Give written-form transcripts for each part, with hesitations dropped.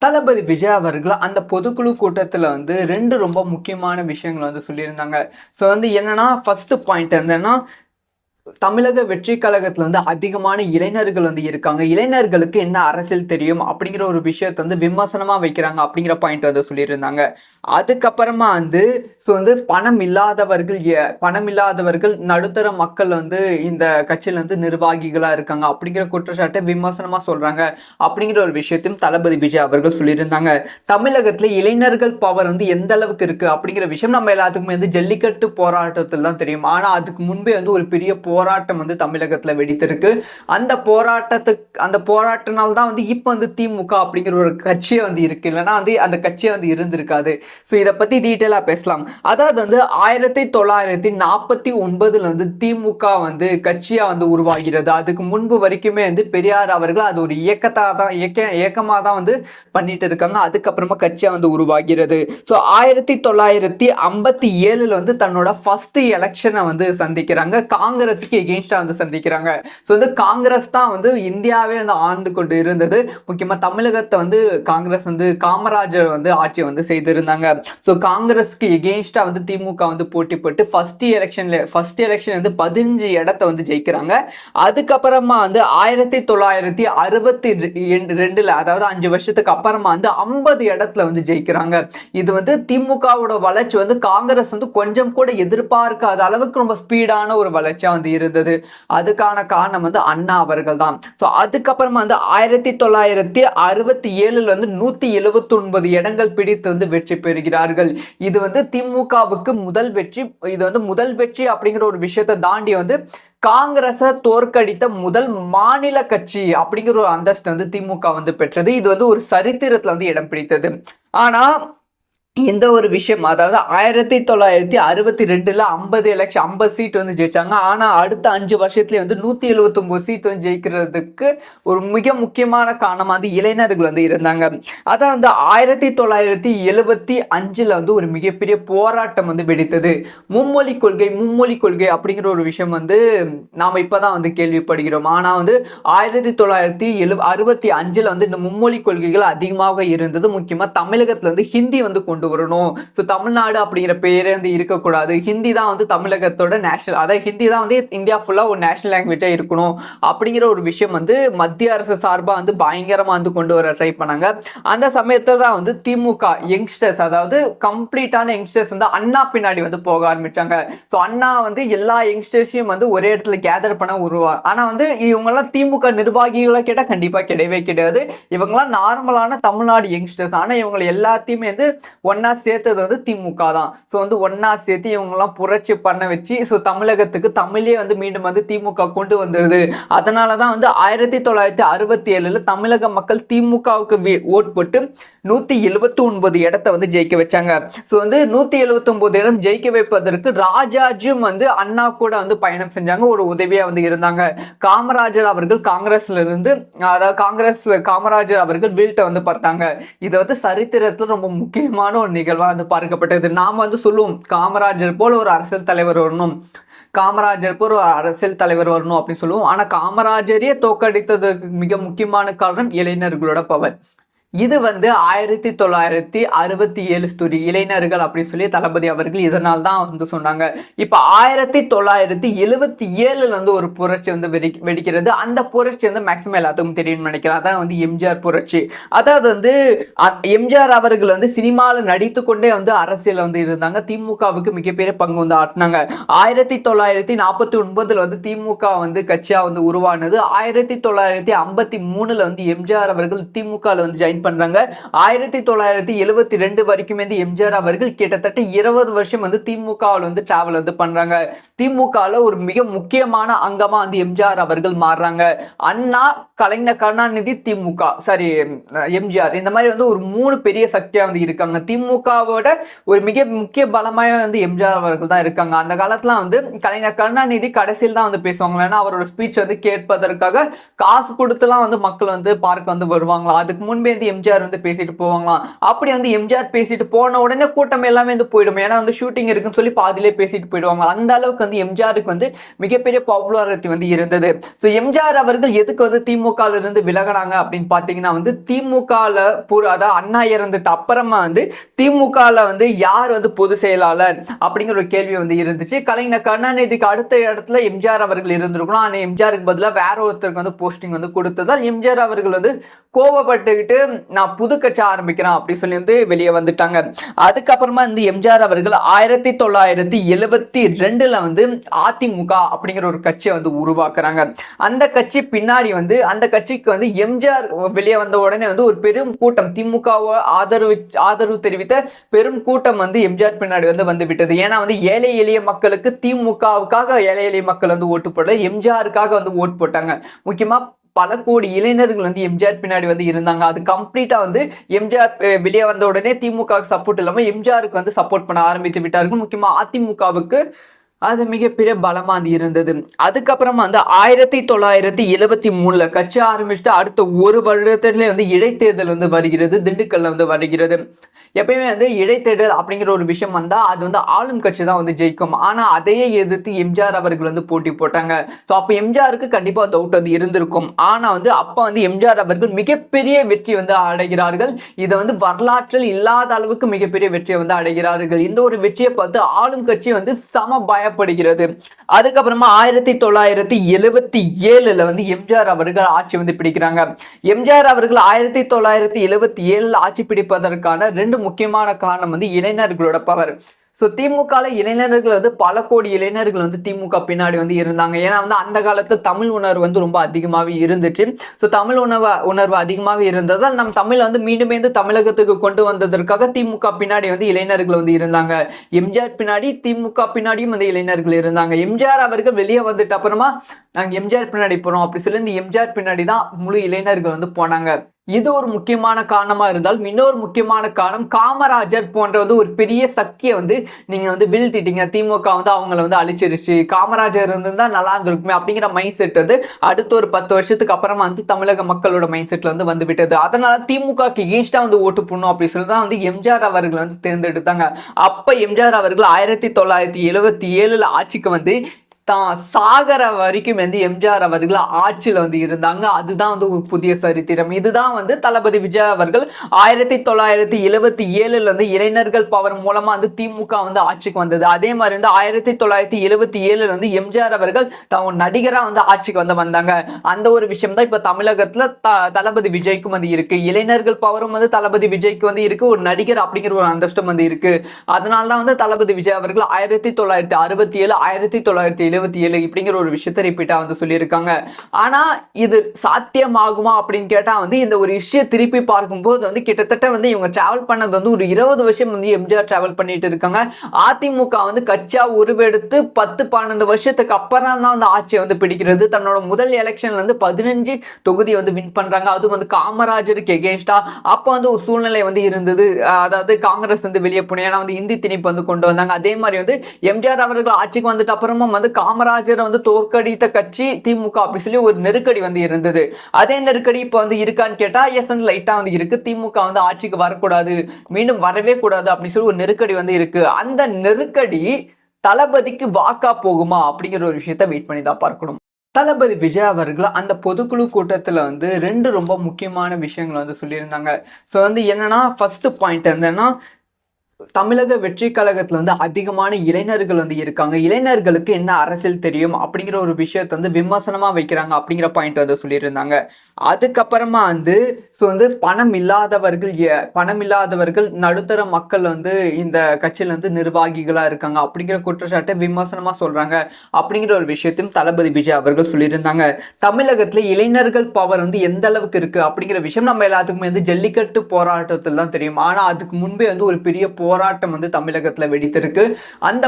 தளபதி விஜய் அவர்கள் அந்த பொதுக்குழு கூட்டத்தில் வந்து 2 ரொம்ப முக்கியமான விஷயங்களை வந்து சொல்லியிருந்தாங்க. ஸோ வந்து என்னன்னா, ஃபர்ஸ்ட் பாயிண்ட் என்னன்னா, தமிழக வெற்றி கழகத்துல வந்து அதிகமான இளைஞர்கள் வந்து இருக்காங்க. இளைஞர்களுக்கு என்ன அரசியல் தெரியும் அப்படிங்கிற ஒரு விஷயத்தை வந்து விமர்சனமா வைக்கிறாங்க அப்படிங்கிற பாயிண்ட் வந்து சொல்லியிருந்தாங்க. அதுக்கப்புறமா வந்து பணம் இல்லாதவர்கள் நடுத்தர மக்கள் வந்து இந்த கட்சியில வந்து நிர்வாகிகளா இருக்காங்க அப்படிங்கிற குற்றச்சாட்டை விமர்சனமா சொல்றாங்க அப்படிங்கிற ஒரு விஷயத்தையும் தளபதி விஜய் அவர்கள் சொல்லியிருந்தாங்க. தமிழகத்துல இளைஞர்கள் பவர் வந்து எந்த அளவுக்கு இருக்கு அப்படிங்கிற விஷயம் நம்ம எல்லாத்துக்குமே வந்து ஜல்லிக்கட்டு போராட்டத்தில் தான் தெரியும். ஆனா அதுக்கு முன்பே வந்து ஒரு பெரிய போராட்டம் வந்து தமிழகத்துல வெடித்திருக்கு. அந்த போராட்டத்தினால்தான் வந்து இப்ப வந்து திமுக அப்படிங்கிற ஒரு கட்சியை வந்து இருக்கு. இல்லைன்னா வந்து அந்த கட்சியை வந்து இருந்திருக்காது. ஸோ இதை பத்தி டீட்டெயிலா பேசலாம். அதாவது வந்து 1949 வந்து திமுக வந்து கட்சியா வந்து உருவாகிறது. அதுக்கு முன்பு வரைக்குமே வந்து பெரியார் அவர்கள் அது ஒரு இயக்கமா தான் வந்து பண்ணிட்டு இருக்காங்க. அதுக்கப்புறமா கட்சியா வந்து உருவாகிறது. ஸோ 1957 வந்து தன்னோட ஃபர்ஸ்ட் எலெக்ஷனை வந்து சந்திக்கிறாங்க. காங்கிரஸுக்கு எகெயின்ஸ்டா வந்து சந்திக்கிறாங்க. ஸோ வந்து காங்கிரஸ் தான் வந்து இந்தியாவே வந்து ஆண்டு கொண்டு இருந்தது. முக்கியமா தமிழகத்தை வந்து காங்கிரஸ் வந்து காமராஜர் வந்து ஆட்சி வந்து செய்திருந்தாங்க. ஸோ காங்கிரஸ்க்கு எகெயின்ஸ்டா வந்து திமுக வந்து போட்டி போட்டு ஃபர்ஸ்ட் எலெக்ஷன் வந்து 15 இடத்தை வந்து ஜெயிக்கிறாங்க. அதுக்கப்புறமா வந்து 1962 அதாவது 5 வருஷத்துக்கு அப்புறமா வந்து 50 இடத்துல வந்து ஜெயிக்கிறாங்க. இது வந்து திமுகவோட வளர்ச்சி வந்து காங்கிரஸ் வந்து கொஞ்சம் கூட எதிர்பார்க்காத அளவுக்கு ரொம்ப ஸ்பீடான ஒரு வளர்ச்சியா வந்து இருந்தது. அதுக்கான காரணம் வந்து அண்ணா அவர்கள் தான். ஸோ அதுக்கப்புறமா வந்து 1967 வந்து 179 இடங்கள் பிடித்து வந்து வெற்றி பெறுகிறார்கள். இது வந்து திமுகவுக்கு முதல் வெற்றி. இது வந்து முதல் வெற்றி அப்படிங்கிற ஒரு விஷயத்தை தாண்டி வந்து காங்கிரஸை தோற்கடித்த முதல் மாநில கட்சி அப்படிங்கிற ஒரு அந்தஸ்து வந்து திமுக வந்து பெற்றது. இது வந்து ஒரு சரித்திரத்துல வந்து இடம் பிடித்தது. ஆனா இந்த ஒரு விஷயம், அதாவது 1962 50 சீட் வந்து ஜெயிச்சாங்க. ஆனா அடுத்த 5 வருஷத்துல வந்து 179 சீட் வந்து ஜெயிக்கிறதுக்கு ஒரு மிக முக்கியமான காரணம் வந்து இளைஞர்கள் வந்து இருந்தாங்க. அதான் வந்து 1975 வந்து ஒரு மிகப்பெரிய போராட்டம் வந்து வெடித்தது. மும்மொழி கொள்கை அப்படிங்கிற ஒரு விஷயம் வந்து நாம இப்பதான் வந்து கேள்விப்படுகிறோம். ஆனா வந்து 1965 வந்து இந்த மும்மொழி கொள்கைகள் அதிகமாக இருந்தது. முக்கியமா தமிழகத்துல வந்து ஹிந்தி வந்து கொண்டு வரணும். தமிழ்நாடு அப்படிங்கிற பேரே வந்து இருக்கக்கூடாது. ஹிந்தி தான் வந்து தமிழகத்தோட நேஷனல், அதாவது ஹிந்தி தான் வந்து இந்தியா ஃபுல்லா ஒரு நேஷனல் லாங்குவேஜா இருக்கணும் அப்படிங்கிற ஒரு விஷயம் வந்து மத்திய அரசு சார்பா வந்து பயங்கரமா வந்து கொண்டு வர ட்ரை பண்ணாங்க. அந்த சமயத்துல தான் வந்து திமுக யங்ஸ்டர்ஸ், அதாவது கம்ப்ளீட்டான யங்ஸ்டர்ஸ் வந்து அண்ணா பின்னாடி வந்து போக ஆரம்பிச்சாங்க. ஸோ அண்ணா வந்து எல்லா யங்ஸ்டர்ஸையும் வந்து ஒரே இடத்துல கேதர் பண்ண ஆனா வந்து இவங்கெல்லாம் திமுக நிர்வாகிகளை கேட்டால் கண்டிப்பா கிடையவே கிடையாது. இவங்கெல்லாம் நார்மலான தமிழ்நாடு யங்ஸ்டர்ஸ். ஆனா இவங்களை எல்லாத்தையுமே வந்து ஒன்னா சேர்த்தது வந்து திமுக தான். ஸோ வந்து ஒன்னா சேர்த்து இவங்கெல்லாம் புரட்சி பண்ண வச்சு தமிழகத்துக்கு தமிழே வந்து மீண்டும் வந்து திமுக கொண்டு வந்துருது. அதனாலதான் வந்து 1967 தமிழக மக்கள் திமுகவுக்கு ஓட் போட்டு 179 இடத்தை வந்து ஜெயிக்க வச்சாங்க. ஸோ வந்து 179 இடம் ஜெயிக்க வைப்பதற்கு ராஜாஜியும் வந்து அண்ணா கூட வந்து பயணம் செஞ்சாங்க, ஒரு உதவியா வந்து இருந்தாங்க. காமராஜர் அவர்கள் காங்கிரஸ்ல இருந்து, அதாவது காமராஜர் அவர்கள் வீழ்த்த வந்து பார்த்தாங்க. இது வந்து சரித்திரத்தில் ரொம்ப முக்கியமான ஒரு நிகழ்வா வந்து பார்க்கப்பட்டது. நாம வந்து சொல்லுவோம் காமராஜர் போல ஒரு அரசியல் தலைவர் வரணும், அப்படின்னு சொல்லுவோம். ஆனா காமராஜரே தோற்கடித்ததுக்கு மிக முக்கியமான காரணம் இளைஞர்களோட பவர். இது வந்து 1967 ஸ்டோரி, இளைஞர்கள் அப்படின்னு சொல்லி தளபதி அவர்கள் இதனால் தான் வந்து சொன்னாங்க. இப்ப 1977 வந்து ஒரு புரட்சி வந்து வெடிக்கிறது. அந்த புரட்சி வந்து மேக்சிமம் எல்லாத்துக்கும் தெரியும்னு நினைக்கிறேன். அதான் வந்து எம்ஜிஆர் புரட்சி. அதாவது வந்து எம்ஜிஆர் அவர்கள் வந்து சினிமாவில் நடித்து கொண்டே வந்து அரசியல் வந்து இருந்தாங்க. திமுகவுக்கு மிகப்பெரிய பங்கு வந்து ஆட்டினாங்க. 1949 வந்து திமுக வந்து கட்சியா வந்து உருவானது. 1953 வந்து எம்ஜிஆர் அவர்கள் திமுக வந்து ஜாயின் பண்றாங்க. 1972 வரைக்கும் வந்து எம்ஜிஆர் அவர்கள் கிட்டத்தட்ட 20 வருஷம் வந்து திமுகவில் வந்து டிராவல் வந்து பண்றாங்க. திமுகவில் ஒரு மிக முக்கியமான அங்கமா வந்து எம்ஜிஆர் அவர்கள் மாறுறாங்க. அண்ணா, கலைஞர் கருணாநிதி, எம்ஜிஆர், இந்த மாதிரி வந்து ஒரு 3 பெரிய சக்தியா வந்து இருக்காங்க. திமுகவோட ஒரு மிக முக்கிய பலமாய வந்து எம்ஜிஆர் அவர்கள் தான் இருக்காங்க. அந்த காலத்துல வந்து கலைஞர் கருணாநிதி கடைசியில் தான் வந்து பேசுவாங்க. ஏன்னா அவரோட ஸ்பீச் வந்து கேட்பதற்காக காசு கொடுத்துலாம் வந்து மக்கள் வந்து பார்க்க வந்து வருவாங்களா. அதுக்கு முன்பே வந்து எம்ஜிஆர் வந்து பேசிட்டு போவாங்களாம். அப்படி வந்து எம்ஜிஆர் பேசிட்டு போன உடனே கூட்டம் எல்லாமே வந்து போயிடும். ஏன்னா வந்து ஷூட்டிங் இருக்குன்னு சொல்லி பாதியிலே பேசிட்டு போயிடுவாங்க. அந்த அளவுக்கு வந்து எம்ஜிஆருக்கு வந்து மிகப்பெரிய பாப்புலாரிட்டி வந்து இருந்தது. ஸோ எம்ஜிஆர் அவர்கள் எதுக்கு வந்து திமுகல இருந்து விலகினாங்க அப்படின்னு பார்த்தீங்கன்னா வந்து திமுகல அதாவது அண்ணா இறந்துட்டு அப்புறமா வந்து திமுகல வந்து யார் வந்து பொதுச் செயலாளர் அப்படிங்கிற ஒரு கேள்வி வந்து இருந்துச்சு. கலைஞர் கருணாநிதிக்கு அடுத்த இடத்துல எம்ஜிஆர் அவர்கள் இருந்திருக்கணும். ஆனால் எம்ஜிஆருக்கு பதிலாக வேற ஒருத்தருக்கு வந்து போஸ்டிங் வந்து கொடுத்ததால் எம்ஜிஆர் அவர்கள் வந்து கோபப்பட்டுக்கிட்டு நான் புது கட்சி ஆரம்பிக்கிறேன் அப்படி சொல்லி வந்து வெளியே வந்துட்டாங்க. அதுக்கப்புறமா வந்து எம்ஜிஆர் அவர்கள் 1972 வந்து அதிமுக அப்படிங்கிற ஒரு கட்சியை வந்து உருவாக்குறாங்க. அந்த கட்சி பின்னாடி வந்து அந்த கட்சிக்கு வந்து எம்ஜிஆர் வெளியே வந்த உடனே வந்து ஒரு பெரும் கூட்டம் திமுகவை ஆதரவு தெரிவித்த பெரும் கூட்டம் வந்து எம்ஜிஆர் பின்னாடி வந்து விட்டது. ஏன்னா வந்து ஏழை எளிய மக்களுக்கு திமுகவுக்காக ஏழை எளிய மக்கள் வந்து ஓட்டு போடல, எம்ஜிஆருக்காக வந்து ஓட்டு போட்டாங்க. முக்கியமா பல கோடி இளைஞர்கள் வந்து எம்ஜிஆர் பின்னாடி வந்து இருந்தாங்க. அது கம்ப்ளீட்டா வந்து எம்ஜிஆர் வெளியே வந்த உடனே திமுக சப்போர்ட் இல்லாம எம்ஜிஆருக்கு வந்து சப்போர்ட் பண்ண ஆரம்பித்து விட்டார்கள். முக்கியமா அதிமுகவுக்கு அது மிகப்பெரிய பலமா அது இருந்தது. அதுக்கப்புறமா வந்து 1973 கட்சி ஆரம்பிச்சுட்டு அடுத்த ஒரு வருடத்திலே வந்து இடைத்தேர்தல் வந்து வருகிறது. திண்டுக்கல்ல வந்து வருகிறது. எப்பயுமே வந்து இடைத்தேர்தல் அப்படிங்கிற ஒரு விஷயம் வந்தா அது வந்து ஆளும் கட்சி தான் வந்து ஜெயிக்கும். ஆனா அதையே எதிர்த்து எம்ஜிஆர் அவர்கள் வந்து போட்டி போட்டாங்க. ஸோ அப்போ எம்ஜிஆருக்கு கண்டிப்பா டவுட் வந்து இருந்திருக்கும். ஆனா வந்து அப்ப வந்து எம்ஜிஆர் அவர்கள் மிகப்பெரிய வெற்றி வந்து அடைகிறார்கள். இதை வந்து வரலாற்றில் இல்லாத அளவுக்கு மிகப்பெரிய வெற்றியை வந்து அடைகிறார்கள். இந்த ஒரு வெற்றியை பார்த்து ஆளும் கட்சி வந்து சம பயப்படுகிறது. அதுக்கப்புறமா 1977 வந்து எம்ஜிஆர் அவர்கள் ஆட்சி வந்து பிடிக்கிறாங்க. எம்ஜிஆர் அவர்கள் 1977 ஆட்சி பிடிப்பதற்கான 2 முக்கியமான காரணம் வந்து இளைஞர்களோட பவர். ஸோ திமுக இளைஞர்கள் வந்து பல கோடி இளைஞர்கள் வந்து திமுக பின்னாடி வந்து இருந்தாங்க. ஏன்னா வந்து அந்த காலத்தில் தமிழ் உணர்வு வந்து ரொம்ப அதிகமாகவே இருந்துச்சு. ஸோ தமிழ் உணர்வு அதிகமாக இருந்ததால் நம் தமிழ் வந்து மீண்டும் தமிழகத்துக்கு கொண்டு வந்ததற்காக திமுக பின்னாடி வந்து இளைஞர்கள் வந்து இருந்தாங்க. எம்ஜிஆர் பின்னாடி திமுக பின்னாடியும் வந்து இளைஞர்கள் இருந்தாங்க. எம்ஜிஆர் அவர்கள் வெளியே வந்துட்டு அப்புறமா நாங்கள் எம்ஜிஆர் பின்னாடி போகிறோம் அப்படி சொல்லி இந்த எம்ஜிஆர் பின்னாடி தான் முழு இளைஞர்கள் வந்து போனாங்க. இது ஒரு முக்கியமான காரணமா இருந்தாலும் இன்னொரு முக்கியமான காரணம் காமராஜர் போன்ற வந்து ஒரு பெரிய சக்தியை வந்து நீங்க வந்து வீழ்த்திட்டீங்க. திமுக வந்து அவங்களை வந்து அழிச்சிருச்சு. காமராஜர் இருந்தா நல்லா இருந்திருக்குமே அப்படிங்கிற மைண்ட் செட் வந்து அடுத்த ஒரு 10 வருஷத்துக்கு அப்புறமா வந்து தமிழக மக்களோட மைண்ட் செட்ல வந்து விட்டது. அதனால திமுக எகெயின்ஸ்டா வந்து ஓட்டு போடணும் அப்படி சொல்லி தான் வந்து எம்ஜிஆர் அவர்கள் வந்து தேர்ந்தெடுத்தாங்க. அப்ப எம்ஜிஆர் அவர்கள் 1977 ஆட்சிக்கு வந்து தான் சாகர வரைக்கும் வந்து எம்ஜிஆர் அவர்கள் ஆட்சியில் வந்து இருந்தாங்க. அதுதான் வந்து ஒரு புதிய சரித்திரம். இதுதான் வந்து தளபதி விஜய் அவர்கள் 1977 வந்து இளைஞர்கள் பவர் மூலமா வந்து திமுக வந்து ஆட்சிக்கு வந்தது. அதே மாதிரி வந்து 1977 வந்து எம்ஜிஆர் அவர்கள் தான் நடிகரா வந்து ஆட்சிக்கு வந்தாங்க. அந்த ஒரு விஷயம் தான் இப்ப தமிழகத்துல தளபதி விஜய்க்கும் வந்து இருக்கு. இளைஞர்கள் பவரும் வந்து தளபதி விஜய்க்கு வந்து இருக்கு. ஒரு நடிகர் அப்படிங்கிற ஒரு அந்தஸ்டம் வந்து இருக்கு. அதனால்தான் வந்து தளபதி விஜய் அவர்கள் 1967 1977 இப்படிங்கிற ஒரு விஷயத்தை ரிப்பீட்டா வந்து சொல்லியிருக்காங்க. ஆனா இது சாத்தியமாகுமா அப்படின்னு கேட்டா வந்து இந்த ஒரு விஷயம் திருப்பி பார்க்கும்போது வந்து கிட்டத்தட்ட வந்து இவங்க டிராவல் பண்ணது வந்து ஒரு 20 வருஷம் வந்து எம்ஜிஆர் டிராவல் பண்ணிட்டு இருக்காங்க. அதிமுக வந்து கட்சியா உருவெடுத்து 10-12 வருஷத்துக்கு அப்புறம் தான் வந்து ஆட்சியை வந்து பிடிக்கிறது. தன்னோட முதல் எலெக்ஷன்ல வந்து 15 தொகுதி வந்து வின் பண்றாங்க. அதுவும் வந்து காமராஜருக்கு எகெயின்ஸ்டா அப்ப வந்து ஒரு சூழ்நிலை வந்து இருந்தது. அதாவது காங்கிரஸ் வந்து வெளியே போன ஏன்னா வந்து இந்தி திணிப்பு வந்து கொண்டு வந்தாங்க. அதே மாதிரி வந்து எம்ஜிஆர் அவர்கள் ஆட்சிக்கு வந்துட்டு அப்புறமா வந்து காமராஜரை வந்து தோற்கடித்த கட்சி திமுக அப்படி சொல்லி ஒரு நெருக்கடி வந்து இருந்தது. அதே நெருக்கடி இப்ப வந்து இருக்கான்னு கேட்டா எஸ் வந்து லைட்டா வந்து இருக்கு. திமுக வந்து ஆட்சிக்கு வரக்கூடாது, மீண்டும் வரவே கூடாது அப்படின்னு சொல்லி ஒரு நெருக்கடி வந்து இருக்கு. அந்த நெருக்கடி தளபதிக்கு வாக்கா போகுமா அப்படிங்கிற ஒரு விஷயத்த வெயிட் பண்ணி தான் பார்க்கணும். தளபதி விஜய் அவர்கள் அந்த பொதுக்குழு கூட்டத்தில் வந்து 2 ரொம்ப முக்கியமான விஷயங்கள் வந்து சொல்லியிருந்தாங்க. ஸோ வந்து என்னன்னா ஃபர்ஸ்ட் பாயிண்ட் என்னன்னா தமிழக வெற்றி கழகத்துல வந்து அதிகமான இளைஞர்கள் வந்து இருக்காங்க. இளைஞர்களுக்கு என்ன அரசியல் தெரியும் அப்படிங்கிற ஒரு விஷயத்தை வந்து விமர்சனமா வைக்கிறாங்க அப்படிங்கிற பாயிண்ட் வந்து சொல்லியிருந்தாங்க. அதுக்கப்புறமா வந்து பணம் இல்லாதவர்கள் நடுத்தர மக்கள் வந்து இந்த கட்சியில வந்து நிர்வாகிகளா இருக்காங்க அப்படிங்கிற குற்றச்சாட்டை விமர்சனமா சொல்றாங்க அப்படிங்கிற ஒரு விஷயத்தையும் தளபதி விஜய் அவர்கள் சொல்லியிருந்தாங்க. தமிழகத்துல இளைஞர்கள் பவர் வந்து எந்த அளவுக்கு இருக்கு அப்படிங்கிற விஷயம் நம்ம எல்லாத்துக்குமே வந்து ஜல்லிக்கட்டு போராட்டத்தில் தான் தெரியும். ஆனா அதுக்கு முன்பே வந்து ஒரு பெரிய போராட்டம் வந்து தமிழகத்துல வெடித்திருக்கு. அந்த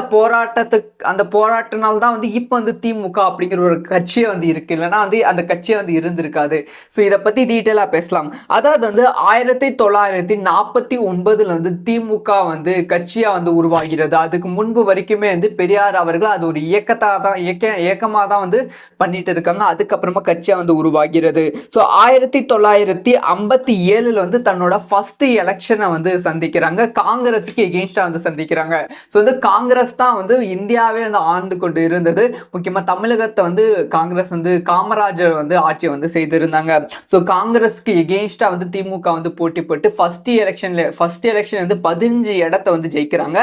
போராட்டனால தான் வந்து இப்ப வந்து திமுக அப்படிங்கிற ஒரு கட்சியே வந்து இருக்கு. இல்லைன்னா வந்து அந்த கட்சியே வந்து இருந்திருக்காது. ஸோ இதை பத்தி டீட்டெயிலா பேசலாம். அதாவது வந்து 1949 வந்து திமுக வந்து கட்சியா வந்து உருவாகிறது. அதுக்கு முன்பு வரைக்குமே வந்து பெரியார் அவர்கள் அது ஒரு இயக்கமா தான் வந்து பண்ணிட்டு இருக்காங்க. அதுக்கப்புறமா கட்சியா வந்து உருவாகிறது. ஸோ 1957 வந்து தன்னோட ஃபர்ஸ்ட் எலெக்ஷனை வந்து சந்திக்கிறாங்க. காங்கிரஸுக்கு எகெயின்ஸ்டா வந்து சந்திக்கிறாங்க. ஸோ வந்து காங்கிரஸ் தான் வந்து இந்தியாவே வந்து ஆண்டு கொண்டு இருந்தது. முக்கியமா தமிழகத்தை வந்து காங்கிரஸ் வந்து காமராஜர் வந்து ஆட்சி வந்து செய்திருந்தாங்க. ஸோ காங்கிரஸ்க்கு எகெயின்ஸ்டா வந்து திமுக வந்து போட்டி போட்டு ஃபர்ஸ்ட் எலெக்ஷன் வந்து 15 இடத்தை வந்து ஜெயிக்கிறாங்க.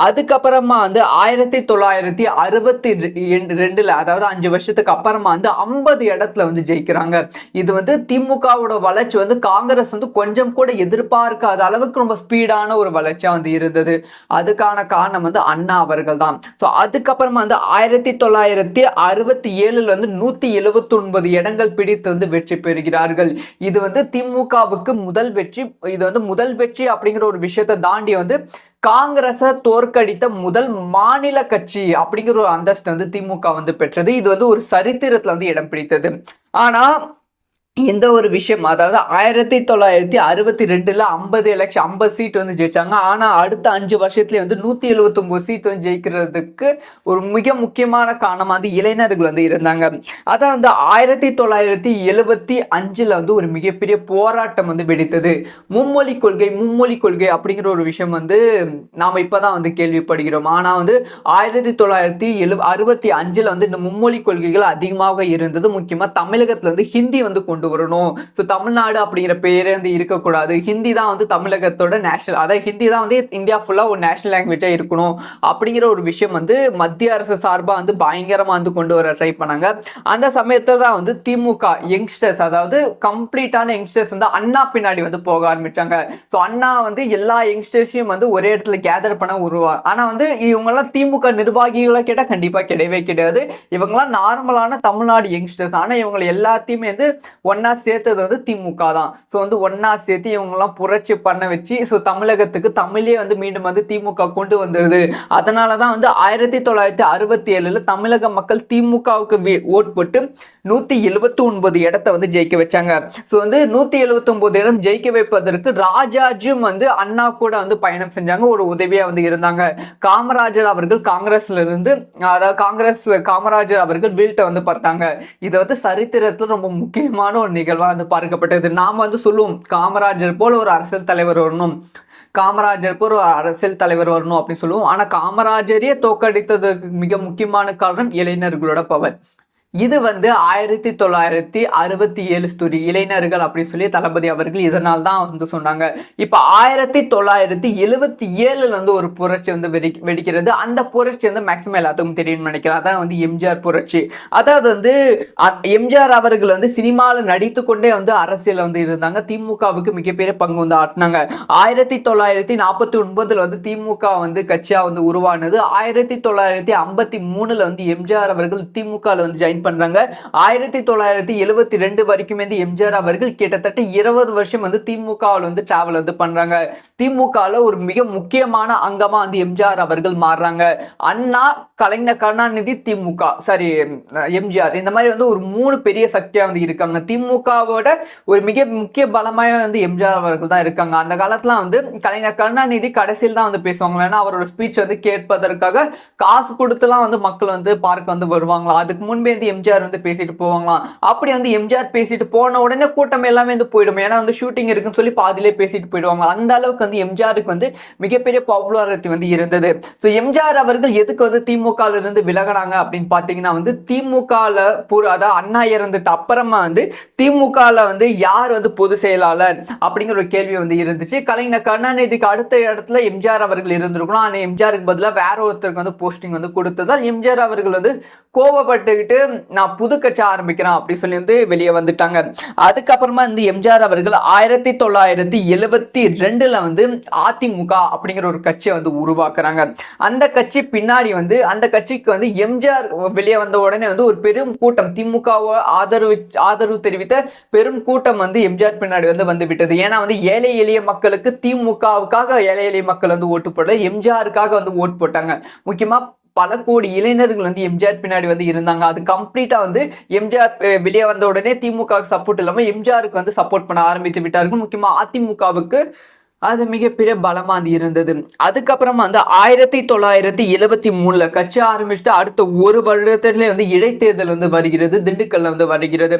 அதுக்கப்புறமா வந்து 1962 அதாவது 5 வருஷத்துக்கு அப்புறமா வந்து 50 இடத்துல வந்து ஜெயிக்கிறாங்க. இது வந்து திமுகவோட வளர்ச்சி வந்து காங்கிரஸ் வந்து கொஞ்சம் கூட எதிர்பார்க்காத அளவுக்கு ரொம்ப ஸ்பீடான ஒரு வளர்ச்சியா வந்து இருந்தது. அதுக்கான காரணம் வந்து அண்ணா அவர்கள் தான். ஸோ அதுக்கப்புறமா வந்து 1967 வந்து 179 இடங்கள் பிடித்து வந்து வெற்றி பெறுகிறார்கள். இது வந்து திமுகவுக்கு முதல் வெற்றி. இது வந்து முதல் வெற்றி அப்படிங்கிற ஒரு விஷயத்தை தாண்டி வந்து காங்கிரஸை தோற்கடித்த முதல் மாநில கட்சி அப்படிங்கிற ஒரு அந்தஸ்து வந்து திமுக வந்து பெற்றது. இது வந்து ஒரு சரித்திரத்துல வந்து இடம் பிடித்தது. ஆனா இந்த ஒரு விஷயம், அதாவது 1962 50 சீட் வந்து ஜெயிச்சாங்க. ஆனா அடுத்த 5 வருஷத்துலேயே வந்து 179 சீட் வந்து ஜெயிக்கிறதுக்கு ஒரு மிக முக்கியமான காரணமா வந்து இளைஞர்கள் வந்து இருந்தாங்க. அதான் வந்து 1975 வந்து ஒரு மிகப்பெரிய போராட்டம் வந்து வெடித்தது. மும்மொழி கொள்கை அப்படிங்கிற ஒரு விஷயம் வந்து நாம இப்பதான் வந்து கேள்விப்படுகிறோம். ஆனா வந்து 1965 வந்து இந்த மும்மொழி கொள்கைகள் அதிகமாக இருந்தது. முக்கியமா தமிழகத்துல வந்து ஹிந்தி வந்து கொண்டு வரணும். ஸோ தமிழ்நாடு அப்படிங்கிற பேரே வந்து இருக்கக்கூடாது. ஹிந்தி தான் வந்து தமிழகத்தோட நேஷனல், அதாவது ஹிந்தி தான் வந்து இந்தியா ஃபுல்லா ஒரு நேஷனல் லாங்குவேஜா இருக்கணும் அப்படிங்கிற ஒரு விஷயம் வந்து மத்திய அரசு சார்பா வந்து பயங்கரமா வந்து கொண்டு வர ட்ரை பண்ணாங்க. அந்த சமயத்துல தான் வந்து திமுக யங்ஸ்டர்ஸ், அதாவது கம்ப்ளீட்டான யங்ஸ்டர்ஸ் வந்து அண்ணா பின்னாடி வந்து போக ஆரம்பிச்சாங்க. ஸோ அண்ணா வந்து எல்லா யங்ஸ்டர்ஸையும் வந்து ஒரே இடத்துல கேதர் பண்ண ஆனா வந்து இவங்கெல்லாம் திமுக நிர்வாகிகளை கேட்டால் கண்டிப்பா கிடையவே கிடையாது. இவங்கெல்லாம் நார்மலான தமிழ்நாடு யங்ஸ்டர்ஸ். ஆனா இவங்களை எல்லாத்தையுமே வந்து ஒன்னா சேர்த்தது வந்து திமுக தான். ஸோ வந்து ஒன்னா சேர்த்து இவங்கெல்லாம் புரட்சி பண்ண வச்சு ஸோ தமிழகத்துக்கு தமிழே வந்து மீண்டும் வந்து திமுக கொண்டு வந்துருது. அதனாலதான் வந்து 1967 தமிழக மக்கள் திமுகவுக்கு ஓட் போட்டு 179 இடத்தை வந்து ஜெயிக்க வச்சாங்க. ஸோ வந்து 179 இடம் ஜெயிக்க வைப்பதற்கு ராஜாஜியும் வந்து அண்ணா கூட வந்து பயணம் செஞ்சாங்க, ஒரு உதவியா வந்து இருந்தாங்க. காமராஜர் அவர்கள் காங்கிரஸ்ல இருந்து, அதாவது காமராஜர் அவர்கள் வீழ்த்த வந்து பார்த்தாங்க. இதை வந்து சரித்திரத்தில் ரொம்ப முக்கியமான ஒரு நிகழ்வா வந்து பார்க்கப்பட்டது. நாம வந்து சொல்லுவோம் காமராஜர் போல ஒரு அரசியல் தலைவர் வரணும், அப்படின்னு சொல்லுவோம். ஆனா காமராஜரையே தோற்கடித்ததுக்கு மிக முக்கியமான காரணம் இளைஞர்களோட பவர். இது வந்து 1967 ஸ்டோரி, இளைஞர்கள் அப்படின்னு சொல்லி தளபதி அவர்கள் இதனால் தான் வந்து சொன்னாங்க. இப்ப 1977 வந்து ஒரு புரட்சி வந்து வெடிக்கிறது. அந்த புரட்சி வந்து மேக்சிமம் எல்லாத்துக்கும் தெரியும்னு நினைக்கிறேன். அதான் வந்து எம்ஜிஆர் புரட்சி. அதாவது வந்து எம்ஜிஆர் அவர்கள் வந்து சினிமாவில் நடித்து கொண்டே வந்து அரசியல் வந்து இருந்தாங்க. திமுகவுக்கு மிகப்பெரிய பங்கு வந்து ஆட்டினாங்க. 1949 வந்து திமுக வந்து கட்சியா வந்து உருவானது. 1953 வந்து எம்ஜிஆர் அவர்கள் திமுக வந்து ஜாயின் பண்றாங்க. 1972 வரைக்கும் வந்து எம்ஜிஆர் அவர்கள் கிட்டத்தட்ட 20 வருஷம் வந்து திமுகவில் வந்து டிராவல் வந்து பண்றாங்க. திமுகவில் ஒரு மிக முக்கியமான அங்கமா வந்து எம்ஜிஆர் அவர்கள் மாறுறாங்க. அண்ணா, கலைஞர் கருணாநிதி, எம்ஜிஆர், இந்த மாதிரி வந்து ஒரு 3 பெரிய சக்தியா வந்து இருக்காங்க. திமுகவோட ஒரு மிக முக்கிய பலமாய வந்து எம்ஜிஆர் அவர்கள் தான் இருக்காங்க. அந்த காலத்துல வந்து கலைஞர் கருணாநிதி கடைசியில் தான் வந்து பேசுவாங்க. ஏன்னா அவரோட ஸ்பீச் வந்து கேட்பதற்காக காசு கொடுத்துலாம் வந்து மக்கள் வந்து பார்க்க வந்து வருவாங்களா. அதுக்கு முன்பே வந்து எம்ஜிஆர் வந்து பேசிட்டு போவாங்களாம். அப்படி வந்து எம்ஜிஆர் பேசிட்டு போன உடனே கூட்டம் எல்லாமே வந்து போயிடும். ஏன்னா வந்து ஷூட்டிங் இருக்குன்னு சொல்லி பாதிலே பேசிட்டு போயிடுவாங்க. அந்த அளவுக்கு வந்து எம்ஜிஆருக்கு வந்து மிகப்பெரிய பாப்புலாரிட்டி வந்து இருந்தது. ஸோ எம்ஜிஆர் அவர்கள் எதுக்கு வந்து திமுக இருந்து விலகினாங்க அப்படின்னு பாத்தீங்கன்னா வந்து திமுக அதாவது அண்ணா இறந்துட்டு அப்புறமா வந்து திமுக வந்து யார் வந்து பொதுச் செயலாளர் அப்படிங்கிற ஒரு கேள்வி வந்து இருந்துச்சு. கலைஞர் கருணாநிதிக்கு அடுத்த இடத்துல எம்ஜிஆர் அவர்கள் இருந்திருக்கணும். ஆனால் எம்ஜிஆருக்கு பதிலாக வேற ஒருத்தருக்கு வந்து போஸ்டிங் வந்து கொடுத்ததால் எம்ஜிஆர் அவர்கள் வந்து கோபப்பட்டுக்கிட்டு நான் புது கட்சி ஆரம்பிக்கிறேன் அப்படி சொல்லி வந்து வெளியே வந்துட்டாங்க. அதுக்கப்புறமா வந்து எம்ஜிஆர் அவர்கள் 1972 வந்து அதிமுக அப்படிங்கிற ஒரு கட்சியை வந்து உருவாக்குறாங்க. அந்த கட்சி பின்னாடி வந்து அந்த கட்சிக்கு வந்து எம்ஜிஆர் வெளியே வந்த உடனே வந்து ஒரு பெரும் கூட்டம் திமுகவை ஆதரவு தெரிவித்த பெரும் கூட்டம் வந்து எம்ஜிஆர் பின்னாடி வந்து விட்டது. ஏன்னா வந்து ஏழை எளிய மக்களுக்கு திமுகவுக்காக ஏழை எளிய மக்கள் வந்து ஓட்டு போட எம்ஜிஆருக்காக வந்து ஓட்டு போட்டாங்க. முக்கியமா பல கோடி இளைஞர்கள் வந்து எம்ஜிஆர் பின்னாடி வந்து இருந்தாங்க. அது கம்ப்ளீட்டா வந்து எம்ஜிஆர் வெளியே வந்த உடனே திமுக சப்போர்ட் இல்லாம எம்ஜிஆருக்கு வந்து சப்போர்ட் பண்ண ஆரம்பித்து விட்டார்கள். முக்கியமா அதிமுகவுக்கு அது மிகப்பெரிய பலமா அது இருந்தது. அதுக்கப்புறமா வந்து 1973 கட்சி ஆரம்பிச்சுட்டு அடுத்த ஒரு வருடத்திலே வந்து இடைத்தேர்தல் வந்து வருகிறது. திண்டுக்கல்ல வந்து வருகிறது.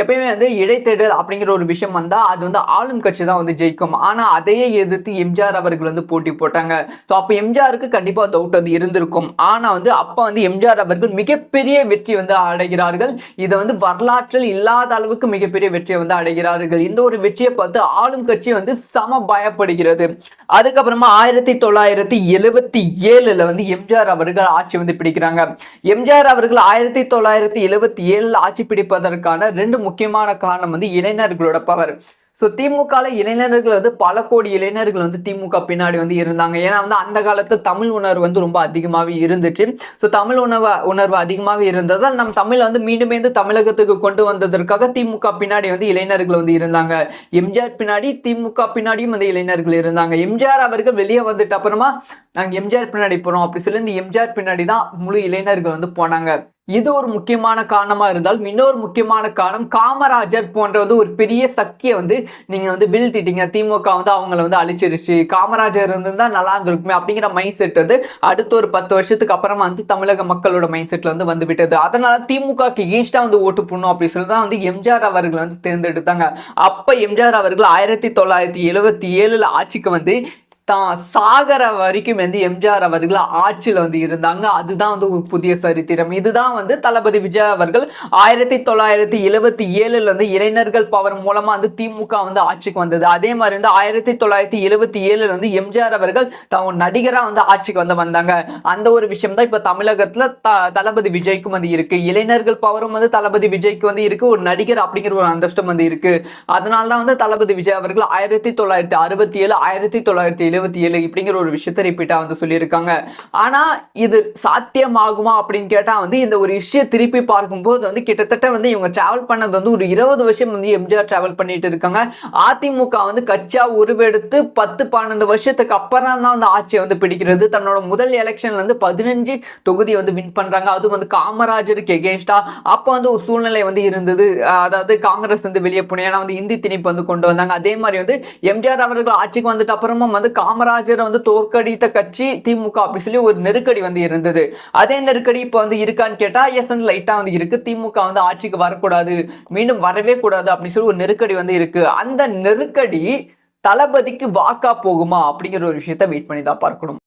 எப்பயுமே வந்து இடைத்தேர்தல் அப்படிங்கிற ஒரு விஷயம் வந்தா அது வந்து ஆளும் கட்சி தான் வந்து ஜெயிக்கும். ஆனா அதையே எதிர்த்து எம்ஜிஆர் அவர்கள் வந்து போட்டி போட்டாங்க. ஸோ அப்போ எம்ஜிஆருக்கு கண்டிப்பா டவுட் வந்து இருந்திருக்கும். ஆனா வந்து அப்ப வந்து எம்ஜிஆர் அவர்கள் மிகப்பெரிய வெற்றி வந்து அடைகிறார்கள். இதை வந்து வரலாற்றில் இல்லாத அளவுக்கு மிகப்பெரிய வெற்றியை வந்து அடைகிறார்கள். இந்த ஒரு வெற்றியை பார்த்து ஆளும் கட்சி வந்து சம பயப்படுகிறது. அதுக்கப்புறமா 1977 வந்து எம்ஜிஆர் அவர்கள் ஆட்சி வந்து பிடிக்கிறாங்க. எம்ஜிஆர் அவர்கள் 1977 ஆட்சி பிடிப்பதற்கான 2 முக்கியமான காரணம் வந்து இளைஞர்களோட பவர். ஸோ திமுக இளைஞர்கள் வந்து பல கோடி இளைஞர்கள் வந்து திமுக பின்னாடி வந்து இருந்தாங்க. ஏன்னா வந்து அந்த காலத்துல தமிழ் உணர்வு வந்து ரொம்ப அதிகமாகவே இருந்துச்சு. ஸோ தமிழ் உணர்வு அதிகமாக இருந்ததால் நம்ம தமிழ் வந்து மீண்டும் தமிழகத்துக்கு கொண்டு வந்ததற்காக திமுக பின்னாடி வந்து இளைஞர்கள் வந்து இருந்தாங்க. எம்ஜிஆர் பின்னாடி திமுக பின்னாடியும் வந்து இளைஞர்கள் இருந்தாங்க. எம்ஜிஆர் அவர்கள் வெளியே வந்துட்டு அப்புறமா நாங்கள் எம்ஜிஆர் பின்னாடி போறோம் அப்படி சொல்லி இந்த எம்ஜிஆர் பின்னாடி தான் முழு இளைஞர்கள் வந்து போனாங்க. இது ஒரு முக்கியமான காரணமா இருந்தாலும் இன்னொரு முக்கியமான காரணம் காமராஜர் போன்ற வந்து ஒரு பெரிய சக்தியை வந்து நீங்க வந்து வீழ்த்திட்டீங்க. திமுக வந்து அவங்களை வந்து அழிச்சிருச்சு. காமராஜர் இருந்தா நல்லா இருந்திருக்குமே அப்படிங்கிற மைண்ட் செட் வந்து அடுத்த ஒரு 10 வருஷத்துக்கு அப்புறமா வந்து தமிழக மக்களோட மைண்ட் செட்ல வந்து விட்டது. அதனால திமுகக்கு ஈஸ்டா வந்து ஓட்டு போடணும் அப்படின்னு சொல்லி தான் வந்து எம்ஜிஆர் அவர்கள் வந்து தேர்ந்தெடுத்தாங்க. அப்ப எம்ஜிஆர் அவர்கள் 1977 ஆட்சிக்கு வந்து தான் சாகர வரைக்கும் வந்து எம்ஜிஆர் அவர்கள் ஆட்சியில் வந்து இருந்தாங்க. அதுதான் வந்து ஒரு புதிய சரித்திரம். இதுதான் வந்து தளபதி விஜய் அவர்கள் 1977 வந்து இளைஞர்கள் பவர் மூலமா வந்து திமுக வந்து ஆட்சிக்கு வந்தது. அதே மாதிரி வந்து 1977 வந்து எம்ஜிஆர் அவர்கள் தான் நடிகரா வந்து ஆட்சிக்கு வந்து வந்தாங்க. அந்த ஒரு விஷயம் தான் இப்ப தமிழகத்துல தளபதி விஜய்க்கும் வந்து இருக்கு. இளைஞர்கள் பவரும் வந்து தளபதி விஜய்க்கு வந்து இருக்கு. ஒரு நடிகர் அப்படிங்கிற ஒரு அந்தஸ்தம் வந்து இருக்கு. அதனாலதான் வந்து தளபதி விஜய் அவர்கள் 1967 1977 இப்படிங்கிற ஒரு விஷயத்தை ரிப்பீட்டா வந்து சொல்லியிருக்காங்க. ஆனா இது சாத்தியமாகுமா அப்படின்னு கேட்டா வந்து இந்த ஒரு விஷயம் திருப்பி பார்க்கும்போது வந்து கிட்டத்தட்ட வந்து இவங்க டிராவல் பண்ணது வந்து ஒரு 20 வருஷம் வந்து எம்ஜிஆர் டிராவல் பண்ணிட்டு இருக்காங்க. அதிமுக வந்து கட்சியா உருவெடுத்து 10-12 வருஷத்துக்கு அப்புறம் தான் வந்து ஆட்சியை வந்து பிடிக்கிறது. தன்னோட முதல் எலெக்ஷன்ல வந்து 15 தொகுதி வந்து வின் பண்றாங்க. அதுவும் வந்து காமராஜருக்கு எகேன்ஸ்டா அப்ப வந்து ஒரு சூழ்நிலை வந்து இருந்தது. அதாவது காங்கிரஸ் வந்து வெளியே போன ஏன்னா வந்து இந்தி திணிப்பு வந்து கொண்டு வந்தாங்க. அதே மாதிரி வந்து எம்ஜிஆர் அவர்கள் ஆட்சிக்கு வந்துட்டு அப்புறமா வந்து காமராஜரை வந்து தோற்கடித்த கட்சி திமுக அப்படி சொல்லி ஒரு நெருக்கடி வந்து இருந்தது. அதே நெருக்கடி இப்ப வந்து இருக்கான்னு கேட்டா எஸ் லைட்டா வந்து இருக்கு. திமுக வந்து ஆட்சிக்கு வரக்கூடாது, மீண்டும் வரவே கூடாது அப்படின்னு சொல்லி ஒரு நெருக்கடி வந்து இருக்கு. அந்த நெருக்கடி தளபதிக்கு வாக்கா போகுமா அப்படிங்கிற ஒரு விஷயத்தை வெயிட் பண்ணி தான் பார்க்கணும்.